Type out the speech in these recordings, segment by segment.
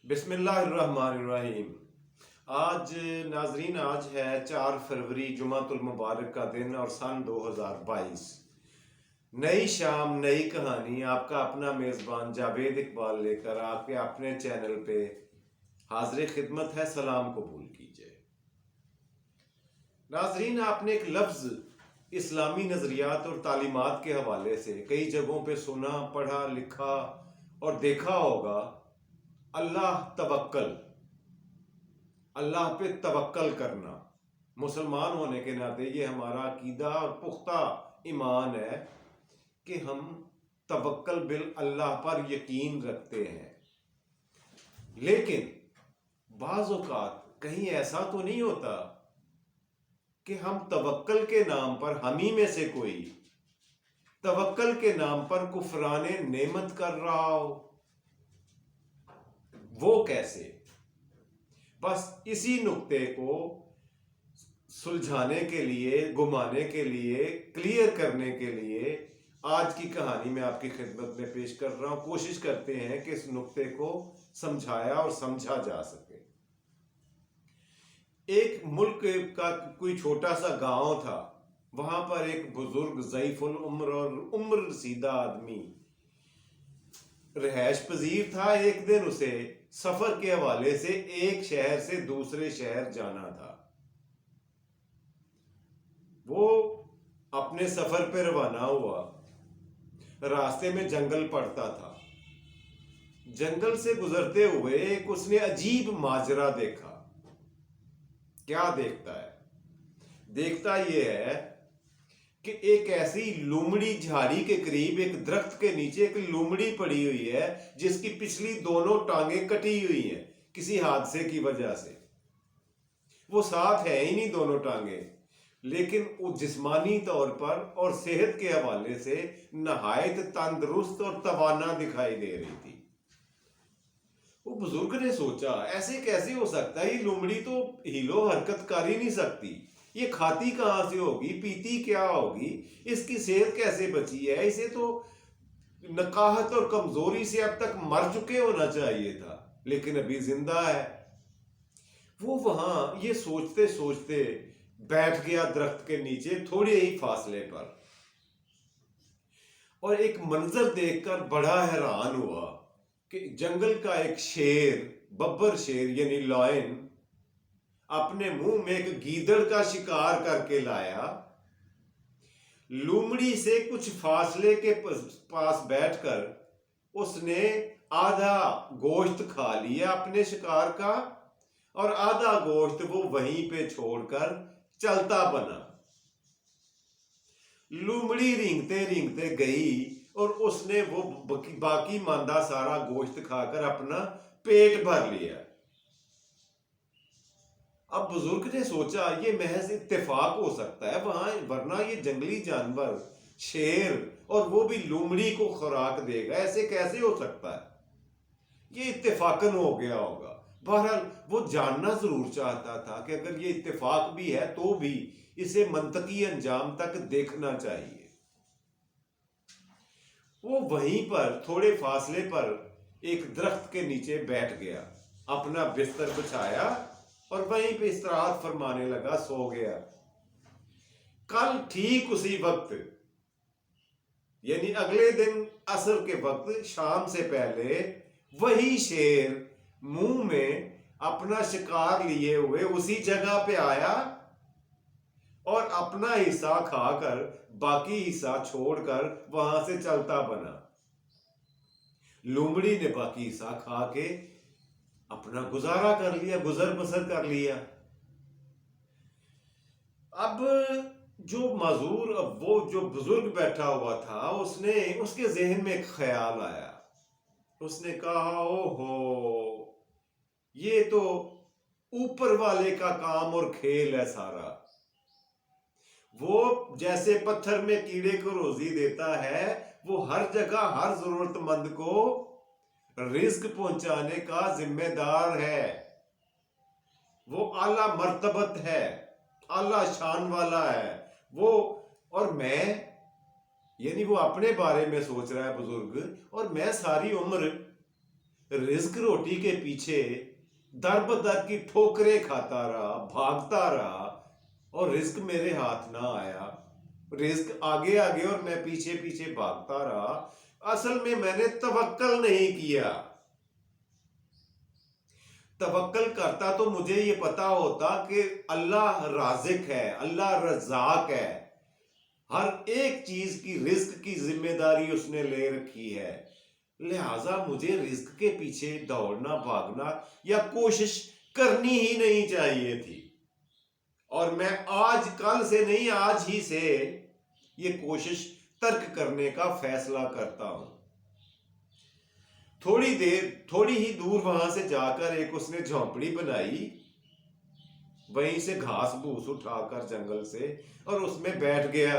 بسم اللہ الرحمن الرحیم۔ آج ناظرین ہے 4 فروری جمعۃ المبارک کا دن اور سن 2022۔ نئی شام نئی کہانی آپ کا اپنا میزبان جاوید اقبال لے کر آپ کے اپنے چینل پہ حاضر خدمت ہے۔ سلام قبول کیجئے۔ ناظرین، آپ نے ایک لفظ اسلامی نظریات اور تعلیمات کے حوالے سے کئی جگہوں پہ سنا، پڑھا، لکھا اور دیکھا ہوگا، اللہ توکل، اللہ پہ توکل کرنا۔ مسلمان ہونے کے ناطے یہ ہمارا عقیدہ اور پختہ ایمان ہے کہ ہم توکل باللہ پر یقین رکھتے ہیں۔ لیکن بعض اوقات کہیں ایسا تو نہیں ہوتا کہ ہم توکل کے نام پر، ہمیں میں سے کوئی توکل کے نام پر کفران نعمت کر رہا ہو؟ وہ کیسے؟ بس اسی نقطے کو سلجھانے کے لیے، گھمانے کے لیے، کلیئر کرنے کے لیے آج کی کہانی میں آپ کی خدمت میں پیش کر رہا ہوں۔ کوشش کرتے ہیں کہ اس نقطے کو سمجھایا اور سمجھا جا سکے۔ ایک ملک کا کوئی چھوٹا سا گاؤں تھا، وہاں پر ایک بزرگ ضعیف العمر اور عمر رسیدہ آدمی رہائش پذیر تھا۔ ایک دن اسے سفر کے حوالے سے ایک شہر سے دوسرے شہر جانا تھا۔ وہ اپنے سفر پہ روانہ ہوا۔ راستے میں جنگل پڑتا تھا۔ جنگل سے گزرتے ہوئے ایک اس نے عجیب ماجرا دیکھا۔ کیا دیکھتا ہے؟ دیکھتا یہ ہے کہ ایک ایسی لومڑی جھاڑی کے قریب ایک درخت کے نیچے ایک لومڑی پڑی ہوئی ہے جس کی پچھلی دونوں ٹانگیں کٹی ہوئی ہیں کسی حادثے کی وجہ سے۔ وہ ساتھ ہے ہی نہیں دونوں ٹانگیں، لیکن وہ جسمانی طور پر اور صحت کے حوالے سے نہایت تندرست اور توانا دکھائی دے رہی تھی۔ وہ بزرگ نے سوچا، ایسے کیسے ہو سکتا ہے؟ یہ لومڑی تو ہیلو حرکت کر ہی نہیں سکتی، یہ کھاتی کہاں سے ہوگی، پیتی کیا ہوگی، اس کی صحت کیسے بچی ہے؟ اسے تو نقاہت اور کمزوری سے اب تک مر چکے ہونا چاہیے تھا، لیکن ابھی زندہ ہے۔ وہ وہاں یہ سوچتے سوچتے بیٹھ گیا درخت کے نیچے تھوڑے ہی فاصلے پر، اور ایک منظر دیکھ کر بڑا حیران ہوا کہ جنگل کا ایک شیر، ببر شیر یعنی لائن، اپنے منہ میں ایک گیدڑ کا شکار کر کے لایا۔ لومڑی سے کچھ فاصلے کے پاس بیٹھ کر اس نے آدھا گوشت کھا لیا اپنے شکار کا، اور آدھا گوشت وہ وہیں پہ چھوڑ کر چلتا بنا۔ لومڑی رینگتے رینگتے گئی اور اس نے وہ باقی ماندہ سارا گوشت کھا کر اپنا پیٹ بھر لیا۔ اب بزرگ نے سوچا یہ محض اتفاق ہو سکتا ہے وہاں، ورنہ یہ جنگلی جانور شیر اور وہ بھی لومڑی کو خوراک دے گا، ایسے کیسے ہو سکتا ہے؟ یہ اتفاقاً ہو گیا ہوگا۔ بہرحال وہ جاننا ضرور چاہتا تھا کہ اگر یہ اتفاق بھی ہے تو بھی اسے منطقی انجام تک دیکھنا چاہیے۔ وہ وہیں پر تھوڑے فاصلے پر ایک درخت کے نیچے بیٹھ گیا، اپنا بستر بچھایا اور وہیں پہ استراحت فرمانے لگا، سو گیا۔ کل ٹھیک اسی وقت، یعنی اگلے دن عصر کے وقت، شام سے پہلے وہی شیر منہ میں اپنا شکار لیے ہوئے اسی جگہ پہ آیا اور اپنا حصہ کھا کر باقی حصہ چھوڑ کر وہاں سے چلتا بنا۔ لومڑی نے باقی حصہ کھا کے اپنا گزارا کر لیا، گزر بسر کر لیا۔ اب جو معذور، وہ جو بزرگ بیٹھا ہوا تھا، اس کے ذہن میں ایک خیال آیا۔ اس نے کہا، او ہو، یہ تو اوپر والے کا کام اور کھیل ہے سارا۔ وہ جیسے پتھر میں کیڑے کو روزی دیتا ہے، وہ ہر جگہ ہر ضرورت مند کو رزق پہنچانے کا ذمہ دار ہے۔ وہ اعلیٰ مرتبت ہے، اعلیٰ شان والا ہے وہ، اور میں، یعنی وہ اپنے بارے میں سوچ رہا ہے بزرگ، اور میں ساری عمر رزق روٹی کے پیچھے در بدر کی ٹھوکریں کھاتا رہا، بھاگتا رہا، اور رزق میرے ہاتھ نہ آیا، رزق آگے آگے اور میں پیچھے پیچھے بھاگتا رہا، اصل میں نے توکل نہیں کیا۔ توکل کرتا تو مجھے یہ پتا ہوتا کہ اللہ رازق ہے، اللہ رزاق ہے، ہر ایک چیز کی رزق کی ذمہ داری اس نے لے رکھی ہے، لہٰذا مجھے رزق کے پیچھے دوڑنا، بھاگنا یا کوشش کرنی ہی نہیں چاہیے تھی۔ اور میں آج کل سے نہیں، آج ہی سے یہ کوشش ترک کرنے کا فیصلہ کرتا ہوں۔ تھوڑی ہی دور وہاں سے جا کر ایک اس نے جھونپڑی بنائی، وہیں سے گھاس بھوس اٹھا کر جنگل سے، اور اس میں بیٹھ گیا،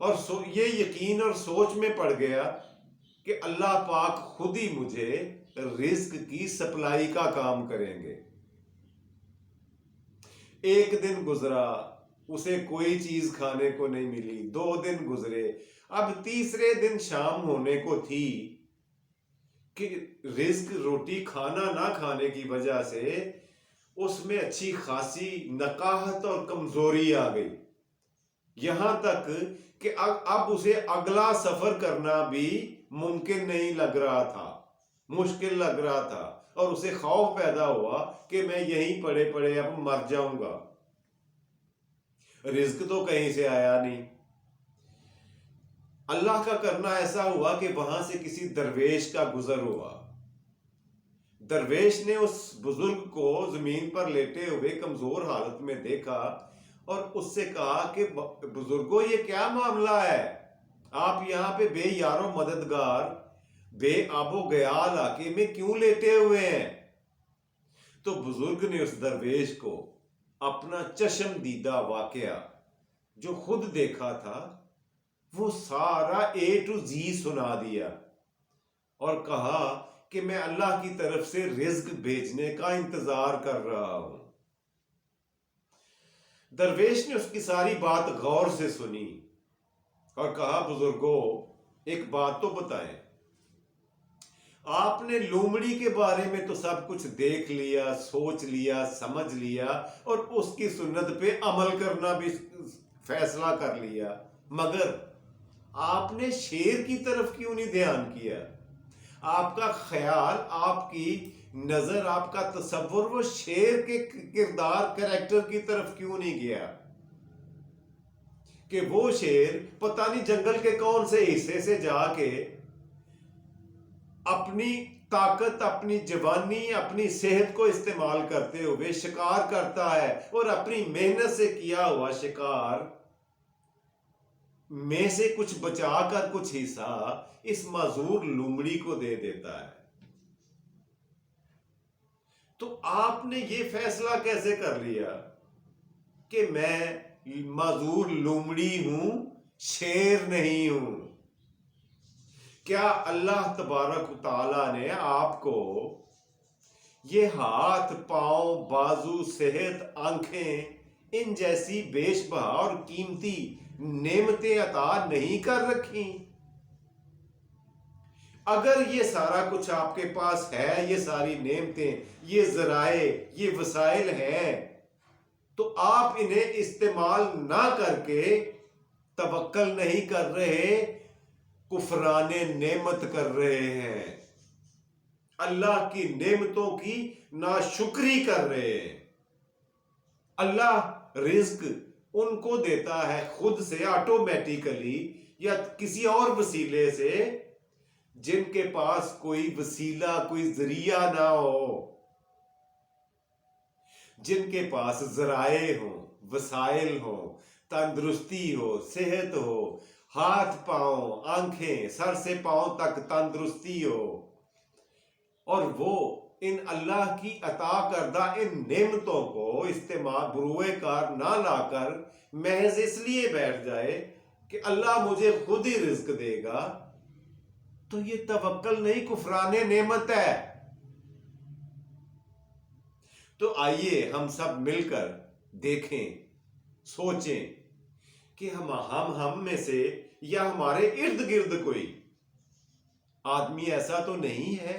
اور یہ یقین اور سوچ میں پڑ گیا کہ اللہ پاک خود ہی مجھے رزق کی سپلائی کا کام کریں گے۔ ایک دن گزرا، اسے کوئی چیز کھانے کو نہیں ملی، 2 دن گزرے، اب تیسرے دن شام ہونے کو تھی کہ رزق روٹی کھانا نہ کھانے کی وجہ سے اس میں اچھی خاصی نقاہت اور کمزوری آ گئی، یہاں تک کہ اب اسے اگلا سفر کرنا بھی ممکن نہیں لگ رہا تھا، مشکل لگ رہا تھا، اور اسے خوف پیدا ہوا کہ میں یہیں پڑے پڑے اب مر جاؤں گا، رزق تو کہیں سے آیا نہیں۔ اللہ کا کرنا ایسا ہوا کہ وہاں سے کسی درویش کا گزر ہوا، درویش نے اس بزرگ کو زمین پر لیٹے ہوئے کمزور حالت میں دیکھا اور اس سے کہا کہ بزرگوں یہ کیا معاملہ ہے، آپ یہاں پہ بے یار و مددگار، بے آب و گیا علاقے میں کیوں لیٹے ہوئے ہیں؟ تو بزرگ نے اس درویش کو اپنا چشم دیدہ واقعہ جو خود دیکھا تھا وہ سارا A to Z سنا دیا، اور کہا کہ میں اللہ کی طرف سے رزق بھیجنے کا انتظار کر رہا ہوں۔ درویش نے اس کی ساری بات غور سے سنی اور کہا، بزرگوں ایک بات تو بتائیں، آپ نے لومڑی کے بارے میں تو سب کچھ دیکھ لیا، سوچ لیا، سمجھ لیا، اور اس کی سنت پہ عمل کرنا بھی فیصلہ کر لیا، مگر آپ نے شیر کی طرف کیوں نہیں دھیان کیا؟ آپ کا خیال، آپ کی نظر، آپ کا تصور وہ شیر کے کردار، کریکٹر کی طرف کیوں نہیں گیا کہ وہ شیر پتہ نہیں جنگل کے کون سے حصے سے جا کے اپنی طاقت، اپنی جوانی، اپنی صحت کو استعمال کرتے ہوئے شکار کرتا ہے، اور اپنی محنت سے کیا ہوا شکار میں سے کچھ بچا کر کچھ حصہ اس معذور لومڑی کو دے دیتا ہے۔ تو آپ نے یہ فیصلہ کیسے کر لیا کہ میں معذور لومڑی ہوں، شیر نہیں ہوں؟ کیا اللہ تبارک و تعالیٰ نے آپ کو یہ ہاتھ، پاؤں، بازو، صحت، آنکھیں، ان جیسی بیش بہا اور قیمتی نعمتیں عطا نہیں کر رکھی؟ اگر یہ سارا کچھ آپ کے پاس ہے، یہ ساری نعمتیں، یہ ذرائع، یہ وسائل ہیں، تو آپ انہیں استعمال نہ کر کے توکل نہیں کر رہے، کفران نعمت کر رہے ہیں، اللہ کی نعمتوں کی ناشکری کر رہے ہیں۔ اللہ رزق ان کو دیتا ہے خود سے آٹومیٹیکلی یا کسی اور وسیلے سے جن کے پاس کوئی وسیلہ، کوئی ذریعہ نہ ہو، جن کے پاس ذرائع ہوں، وسائل ہوں، تندرستی ہو، صحت ہو، ہاتھ پاؤں، آنکھیں، سر سے پاؤں تک تندرستی ہو، اور وہ ان اللہ کی عطا کردہ ان نعمتوں کو استعمال بروئے کار نہ لا کر محض اس لیے بیٹھ جائے کہ اللہ مجھے خود ہی رزق دے گا، تو یہ توکل نہیں، کفران نعمت ہے۔ تو آئیے ہم سب مل کر دیکھیں، سوچیں کہ ہم میں سے یا ہمارے ارد گرد کوئی آدمی ایسا تو نہیں ہے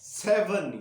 7